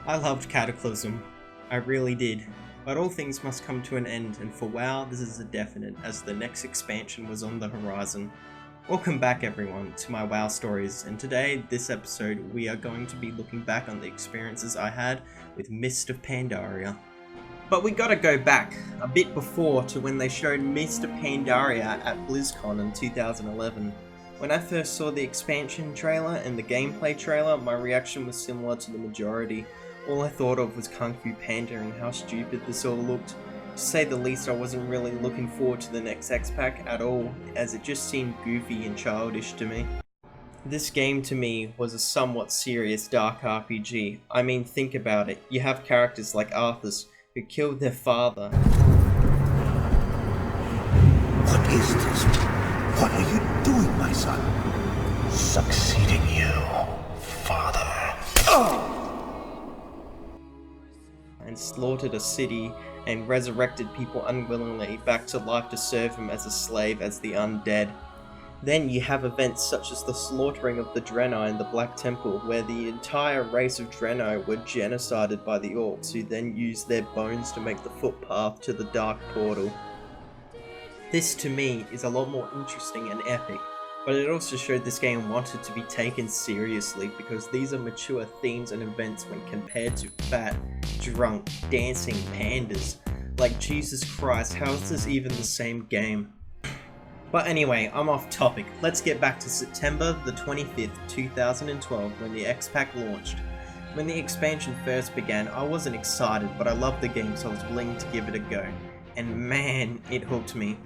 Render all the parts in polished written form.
I loved Cataclysm. I really did. But all things must come to an end, and for WoW this is a definite, as the next expansion was on the horizon. Welcome back everyone to my WoW stories, and today, this episode, we are going to be looking back on the experiences I had with Mist of Pandaria. But we gotta go back a bit before to when they showed Mist of Pandaria at BlizzCon in 2011. When I first saw the expansion trailer and the gameplay trailer, my reaction was similar to the majority. All I thought of was Kung Fu Panda and how stupid this all looked. To say the least, I wasn't really looking forward to the next X-Pack at all, as it just seemed goofy and childish to me. This game to me was a somewhat serious dark RPG. I mean, think about it. You have characters like Arthas, who killed their father. What is this? What are you doing, my son? Succeeding you, father. And slaughtered a city and resurrected people unwillingly back to life to serve him as a slave as the undead. Then you have events such as the slaughtering of the Draenei in the Black Temple, where the entire race of Draenei were genocided by the Orcs, who then used their bones to make the footpath to the Dark Portal. This to me is a lot more interesting and epic, but it also showed this game wanted to be taken seriously because these are mature themes and events when compared to fat, drunk, dancing pandas. Like, Jesus Christ, how is this even the same game? But anyway, I'm off topic. Let's get back to September the 25th, 2012, when the X-Pack launched. When the expansion first began, I wasn't excited, but I loved the game, so I was willing to give it a go. And man, it hooked me.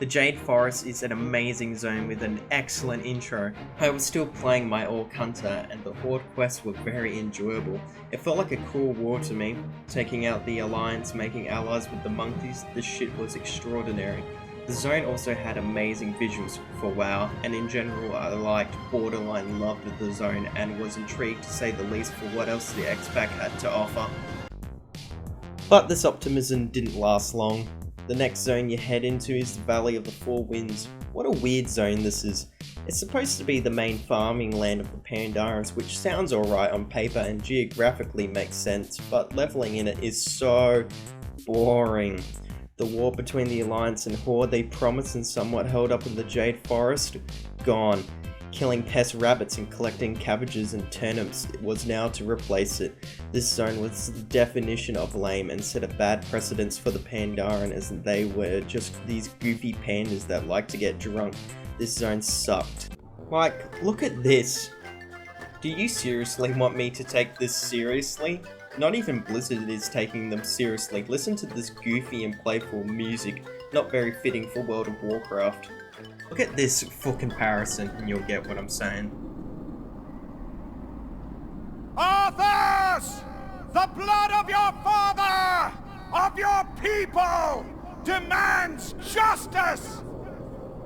The Jade Horace is an amazing zone with an excellent intro. I was still playing my Orc Hunter, and the Horde quests were very enjoyable. It felt like a cool war to me. Taking out the Alliance, making allies with the monkeys, this shit was extraordinary. The zone also had amazing visuals for WoW, and in general I liked, borderline loved the zone, and was intrigued to say the least for what else the X-Pack had to offer. But this optimism didn't last long. The next zone you head into is the Valley of the Four Winds. What a weird zone this is. It's supposed to be the main farming land of the Pandarians, which sounds alright on paper and geographically makes sense, but leveling in it is so boring. The war between the Alliance and Horde they promised and somewhat held up in the Jade Forest? Gone. Killing pest rabbits and collecting cabbages and turnips was now to replace it. This zone was the definition of lame and set a bad precedence for the Pandaren, as they were just these goofy pandas that like to get drunk. This zone sucked. Like, look at this. Do you seriously want me to take this seriously? Not even Blizzard is taking them seriously. Listen to this goofy and playful music, not very fitting for World of Warcraft. Look at this for comparison and you'll get what I'm saying. Arthas! The blood of your father, of your people, demands justice!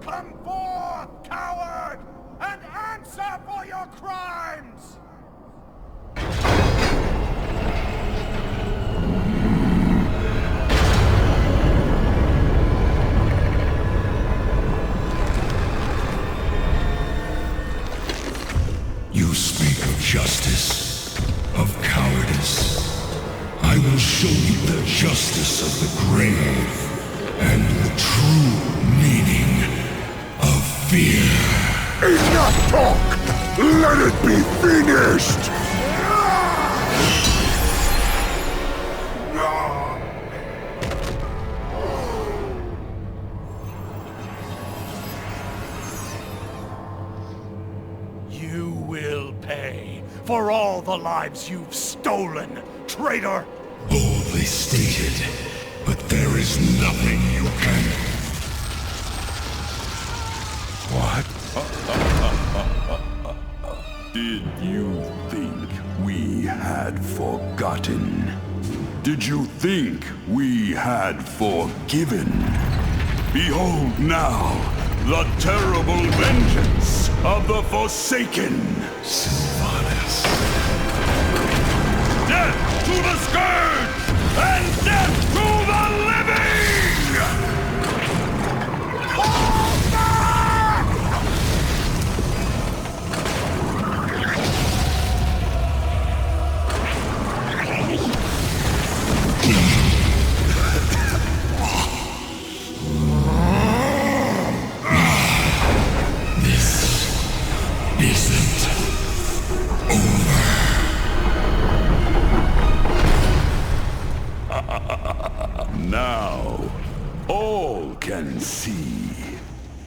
Come forth, coward, and answer for your crimes! You speak of justice, of cowardice. I will show you the justice of the grave, and the true meaning of fear. Enough talk! Let it be finished! You will pay for all the lives you've stolen, traitor! Boldly stated, but there is nothing you can... What? Did you think we had forgotten? Did you think we had forgiven? Behold now, the terrible vengeance of the Forsaken! Sylvanas. Death to the Scourge! And death to the living! Fall back!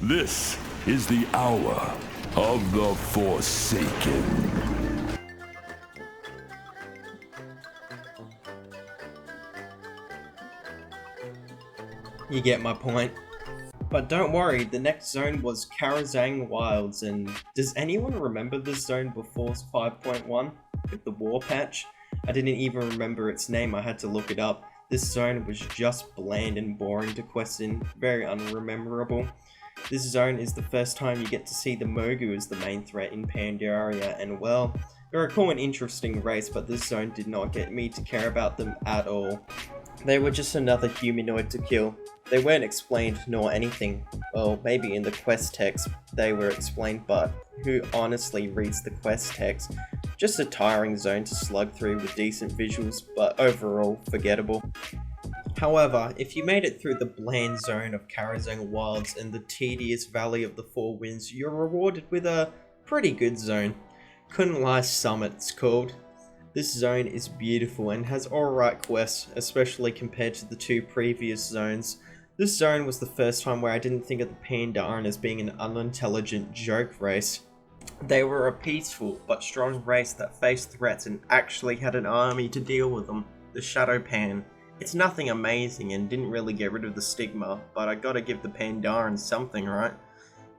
This is the hour of the Forsaken. You get my point. But don't worry, the next zone was Karazhan Wilds, and does anyone remember this zone before 5.1 with the war patch? I didn't even remember its name, I had to look it up. This zone was just bland and boring to quest in, very unrememberable. This zone is the first time you get to see the Mogu as the main threat in Pandaria, and well, they're a cool and interesting race, but this zone did not get me to care about them at all. They were just another humanoid to kill. They weren't explained nor anything. Well, maybe in the quest text they were explained, but who honestly reads the quest text? Just a tiring zone to slug through with decent visuals, but overall forgettable. However, if you made it through the bland zone of Karazhan Wilds and the tedious Valley of the Four Winds, you're rewarded with a pretty good zone. Couldnt Summit it's called. This zone is beautiful and has alright quests, especially compared to the two previous zones. This zone was the first time where I didn't think of the Pandaren as being an unintelligent joke race. They were a peaceful but strong race that faced threats and actually had an army to deal with them, the Shadow Pan. It's nothing amazing and didn't really get rid of the stigma, but I gotta give the Pandaren something, right?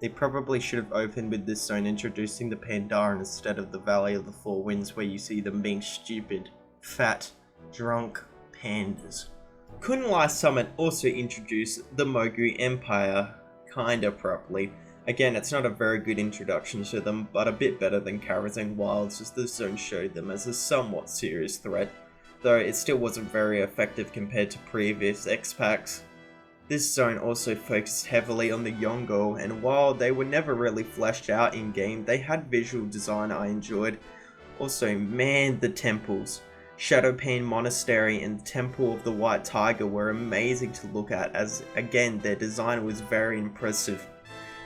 They probably should have opened with this zone introducing the Pandaren instead of the Valley of the Four Winds where you see them being stupid, fat, drunk pandas. Couldnt Summit also introduced the Mogu Empire, kinda properly. Again, it's not a very good introduction to them, but a bit better than Karazhan Wilds as this zone showed them as a somewhat serious threat, though it still wasn't very effective compared to previous X-Packs. This zone also focused heavily on the Yongo, and while they were never really fleshed out in game, they had visual design I enjoyed. Also, man, the temples. Shadowpain Monastery and the Temple of the White Tiger were amazing to look at, as again their design was very impressive.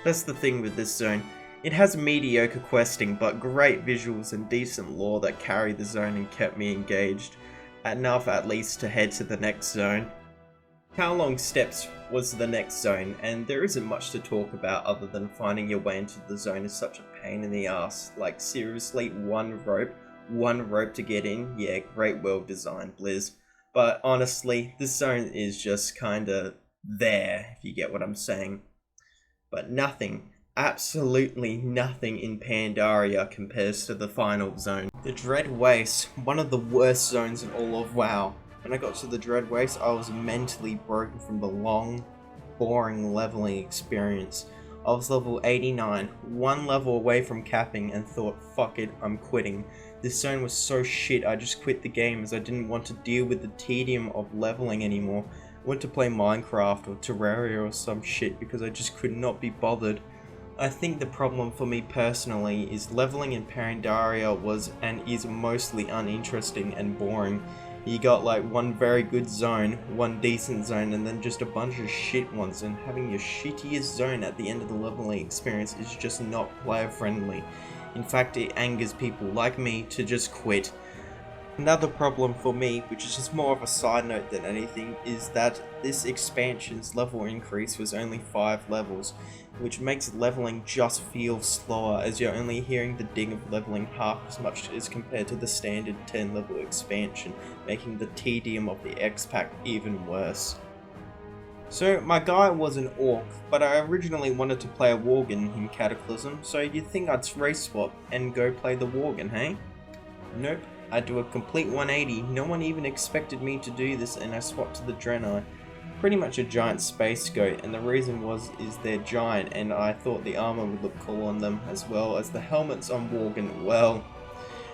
That's the thing with this zone. It has mediocre questing, but great visuals and decent lore that carried the zone and kept me engaged. Enough at least to head to the next zone. How Long Steps was the next zone, and there isn't much to talk about other than finding your way into the zone is such a pain in the ass. Like seriously, one rope to get in? Yeah, great world design, Blizz. But honestly, this zone is just kinda there, if you get what I'm saying. But nothing, absolutely nothing in Pandaria compares to the final zone. The Dread Waste, one of the worst zones in all of WoW. When I got to the Dread Waste, I was mentally broken from the long, boring leveling experience. I was level 89, one level away from capping, and thought, fuck it, I'm quitting. This zone was so shit, I just quit the game as I didn't want to deal with the tedium of leveling anymore. I went to play Minecraft or Terraria or some shit because I just could not be bothered. I think the problem for me personally is leveling in Pandaria was and is mostly uninteresting and boring. You got like one very good zone, one decent zone, and then just a bunch of shit ones, and having your shittiest zone at the end of the leveling experience is just not player friendly. In fact, it angers people like me to just quit. Another problem for me, which is just more of a side note than anything, is that this expansion's level increase was only 5 levels, which makes leveling just feel slower as you're only hearing the ding of leveling half as much as compared to the standard 10 level expansion, making the tedium of the X-Pack even worse. So my guy was an orc, but I originally wanted to play a Worgen in Cataclysm, so you'd think I'd race swap and go play the Worgen, hey? Nope. I do a complete 180, no one even expected me to do this, and I swapped to the Draenei. Pretty much a giant space goat, and the reason is they're giant, and I thought the armor would look cool on them, as well as the helmets on Worgen, well,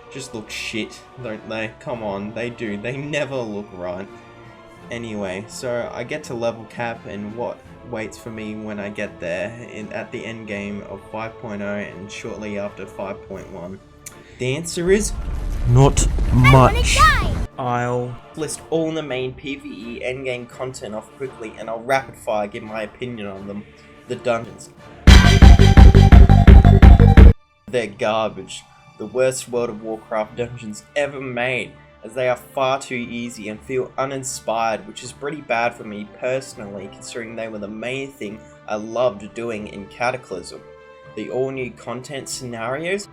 just look shit, don't they? Come on, they do, they never look right. Anyway, so I get to level cap, and what waits for me when I get there, at the end game of 5.0 and shortly after 5.1? The answer is not much. I'll list all the main PvE endgame content off quickly and I'll rapid fire give my opinion on them. The dungeons. They're garbage. The worst World of Warcraft dungeons ever made, as they are far too easy and feel uninspired, which is pretty bad for me personally considering they were the main thing I loved doing in Cataclysm. The all new content scenarios,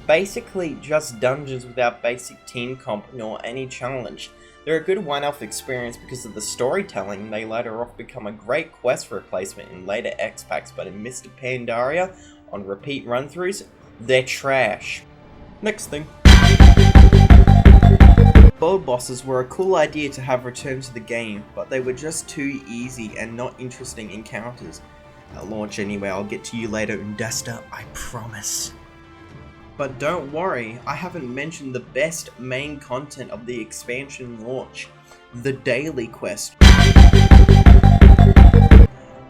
basically just dungeons without basic team comp nor any challenge. They're a good one-off experience because of the storytelling. They later off become a great quest replacement in later X-Packs, but in Mist of Pandaria, on repeat run-throughs, they're trash. Next thing. Bold bosses were a cool idea to have return to the game, but they were just too easy and not interesting encounters. At launch anyway, I'll get to you later, Undesta, I promise. But don't worry, I haven't mentioned the best main content of the expansion launch, the daily quest.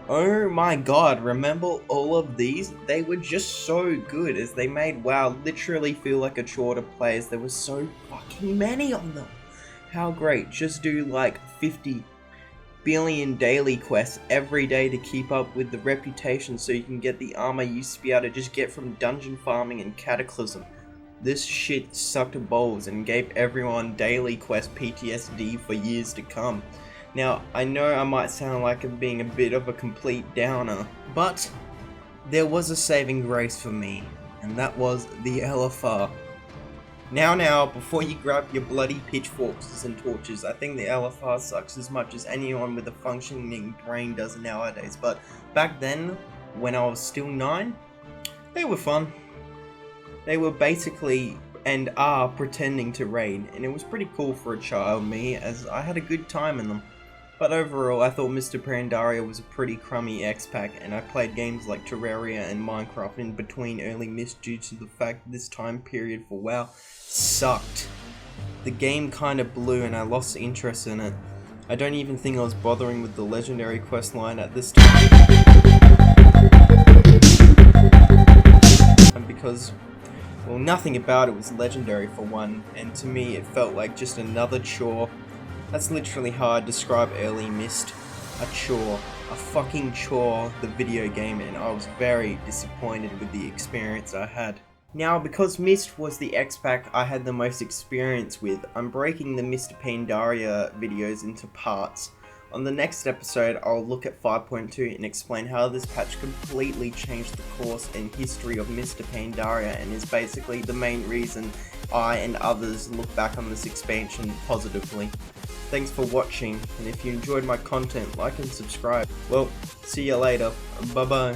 Oh my god, remember all of these? They were just so good as they made WoW literally feel like a chore to play as there were so fucking many of them. How great, just do like 50 billion daily quests every day to keep up with the reputation so you can get the armor you used to be able to just get from dungeon farming and Cataclysm. This shit sucked balls and gave everyone daily quest PTSD for years to come. Now, I know I might sound like I'm being a bit of a complete downer, but there was a saving grace for me, and that was the LFR. Now, before you grab your bloody pitchforks and torches, I think the LFR sucks as much as anyone with a functioning brain does nowadays, but back then, when I was still 9, they were fun. They were basically and are pretending to raid, and it was pretty cool for a child me, as I had a good time in them. But overall, I thought Mist of Pandaria was a pretty crummy X-Pack, and I played games like Terraria and Minecraft in between early Mist due to the fact this time period for WoW sucked. The game kinda blew and I lost interest in it. I don't even think I was bothering with the legendary questline at this time. Because, well, nothing about it was legendary for one, and to me it felt like just another chore. That's literally how I describe early Mist. A chore. A fucking chore, the video game, and I was very disappointed with the experience I had. Now, because Mist was the X-Pack I had the most experience with, I'm breaking the Mist of Pandaria videos into parts. On the next episode, I'll look at 5.2 and explain how this patch completely changed the course and history of Mist of Pandaria and is basically the main reason I and others look back on this expansion positively. Thanks for watching, and if you enjoyed my content, like and subscribe. Well, see you later. Bye bye.